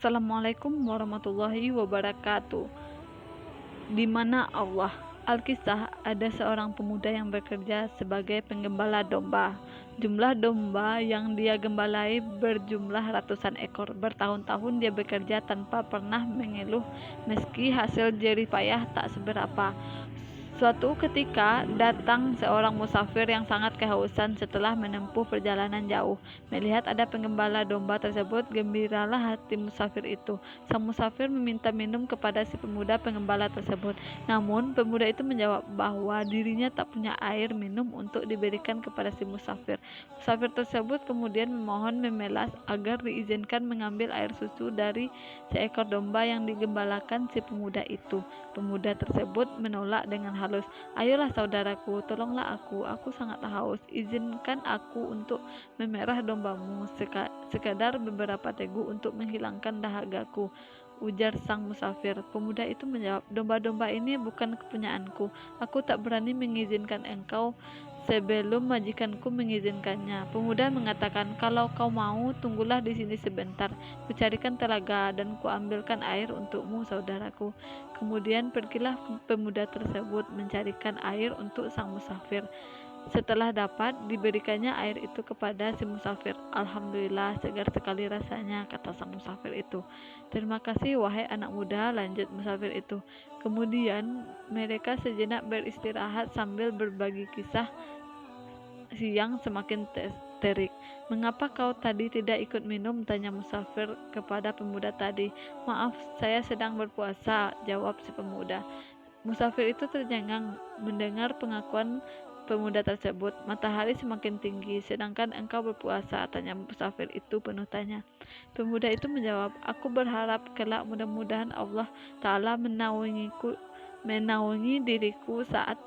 Assalamualaikum warahmatullahi wabarakatuh. Di mana Allah? Alkisah, ada seorang pemuda yang bekerja sebagai penggembala domba. Jumlah domba yang dia gembalai berjumlah ratusan ekor. Bertahun-tahun dia bekerja tanpa pernah mengeluh, meski hasil jerih payah tak seberapa. Suatu ketika datang seorang musafir yang sangat kehausan setelah menempuh perjalanan jauh. Melihat ada penggembala domba tersebut, gembiralah hati musafir itu. Sang musafir meminta minum kepada si pemuda penggembala tersebut. Namun pemuda itu menjawab bahwa dirinya tak punya air minum untuk diberikan kepada si musafir. Musafir tersebut kemudian memohon memelas agar diizinkan mengambil air susu dari seekor domba yang digembalakan si pemuda itu. Pemuda tersebut menolak dengan halus. Ayolah saudaraku, tolonglah aku sangat haus. Izinkan aku untuk memerah dombamu, sekadar beberapa tegu untuk menghilangkan dahagaku, ujar sang musafir. Pemuda itu menjawab, domba-domba ini bukan kepunyaanku. Aku tak berani mengizinkan engkau sebelum majikanku mengizinkannya. Pemuda mengatakan, kalau kau mau, tunggulah di sini sebentar. Kucarikan telaga dan kuambilkan air untukmu, saudaraku. Kemudian pergilah pemuda tersebut mencarikan air untuk sang musafir. Setelah dapat, diberikannya air itu kepada si musafir. Alhamdulillah, segar sekali rasanya, kata sang musafir itu. Terima kasih wahai anak muda, lanjut musafir itu. Kemudian mereka sejenak beristirahat sambil berbagi kisah. Siang semakin terik. Mengapa kau tadi tidak ikut minum? Tanya musafir kepada pemuda tadi. Maaf, saya sedang berpuasa, jawab si pemuda. Musafir itu tercengang mendengar pengakuan pemuda tersebut. Matahari semakin tinggi, sedangkan engkau berpuasa, tanya musafir itu penuh tanya. Pemuda itu menjawab, aku berharap kelak mudah-mudahan Allah Ta'ala menaungi diriku saat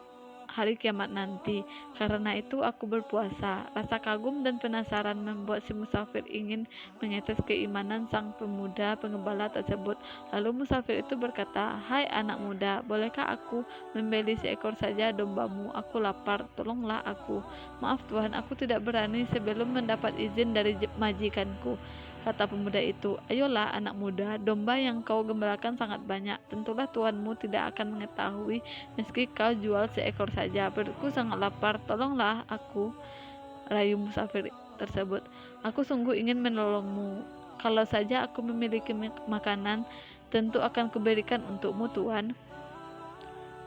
hari kiamat nanti. Karena itu aku berpuasa. Rasa kagum dan penasaran membuat si musafir ingin mengetes keimanan sang pemuda penggembala tersebut. Lalu musafir itu berkata, hai anak muda, bolehkah aku membeli seekor saja dombamu? Aku lapar, tolonglah aku. Maaf Tuhan, aku tidak berani sebelum mendapat izin dari majikanku. Kata pemuda itu, ayolah anak muda, domba yang kau gembalakan sangat banyak. Tentulah Tuhanmu tidak akan mengetahui meski kau jual seekor saja. Perutku sangat lapar, tolonglah aku, rayu musafir tersebut. Aku sungguh ingin menolongmu. Kalau saja aku memiliki makanan, tentu akan kuberikan untukmu Tuhan.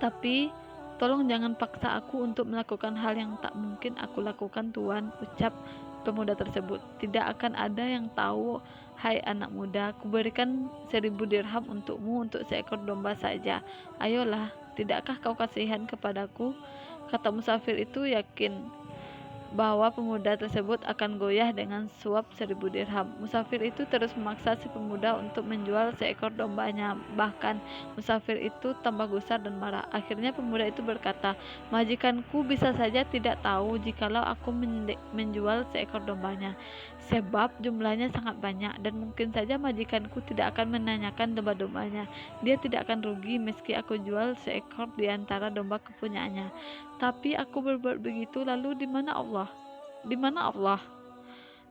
Tapi tolong jangan paksa aku untuk melakukan hal yang tak mungkin aku lakukan Tuhan, ucap pemuda tersebut. Tidak akan ada yang tahu, hai anak muda, kuberikan 1000 dirham untukmu untuk seekor domba saja. Ayolah, tidakkah kau kasihan kepadaku? Kata musafir itu yakin bahwa pemuda tersebut akan goyah dengan suap 1000 dirham. Musafir itu terus memaksa si pemuda untuk menjual seekor dombanya. Bahkan musafir itu tambah gusar dan marah. Akhirnya pemuda itu berkata, majikanku bisa saja tidak tahu jikalau aku menjual seekor dombanya, sebab jumlahnya sangat banyak dan mungkin saja majikanku tidak akan menanyakan domba-dombanya. Dia tidak akan rugi meski aku jual seekor di antara domba kepunyaannya. Tapi aku berbuat begitu, lalu di mana Allah? Di mana Allah?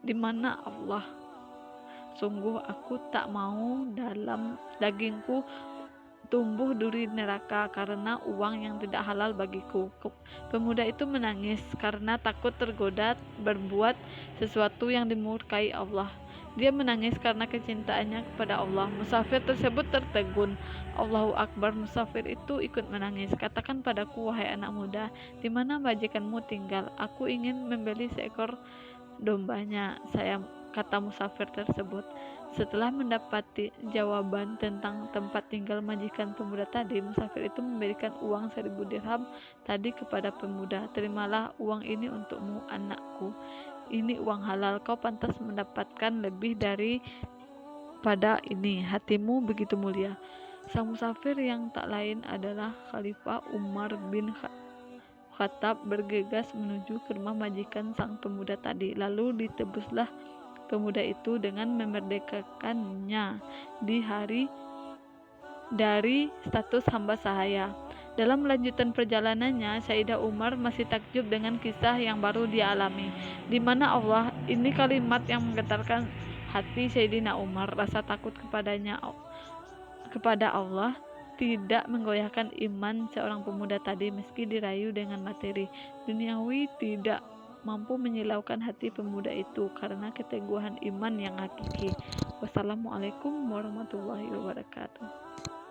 Di mana Allah? Sungguh aku tak mau dalam dagingku tumbuh duri neraka karena uang yang tidak halal bagiku. Pemuda itu menangis karena takut tergoda berbuat sesuatu yang dimurkai Allah. Dia menangis karena kecintaannya kepada Allah. Musafir tersebut tertegun. Allahu Akbar, musafir itu ikut menangis. Katakan padaku, wahai anak muda, di mana majikanmu tinggal? Aku ingin membeli seekor dombanya, kata musafir tersebut. Setelah mendapati jawaban tentang tempat tinggal majikan pemuda tadi, musafir itu memberikan uang 1000 dirham tadi kepada pemuda. Terimalah uang ini untukmu, anakku. Ini uang halal, kau pantas mendapatkan lebih daripada ini. Hatimu begitu mulia. Sang musafir yang tak lain adalah Khalifah Umar bin Khattab bergegas menuju ke rumah majikan sang pemuda tadi. Lalu ditebuslah pemuda itu dengan memerdekakannya dari status hamba sahaya. Dalam lanjutan perjalanannya, Sayyidah Umar masih takjub dengan kisah yang baru dia alami. Di mana Allah? Ini kalimat yang menggetarkan hati Sayyidina Umar. Rasa takut kepada Allah tidak menggoyahkan iman seorang pemuda tadi meski dirayu dengan materi duniawi, tidak mampu menyilaukan hati pemuda itu karena keteguhan iman yang hakiki. Wassalamualaikum warahmatullahi wabarakatuh.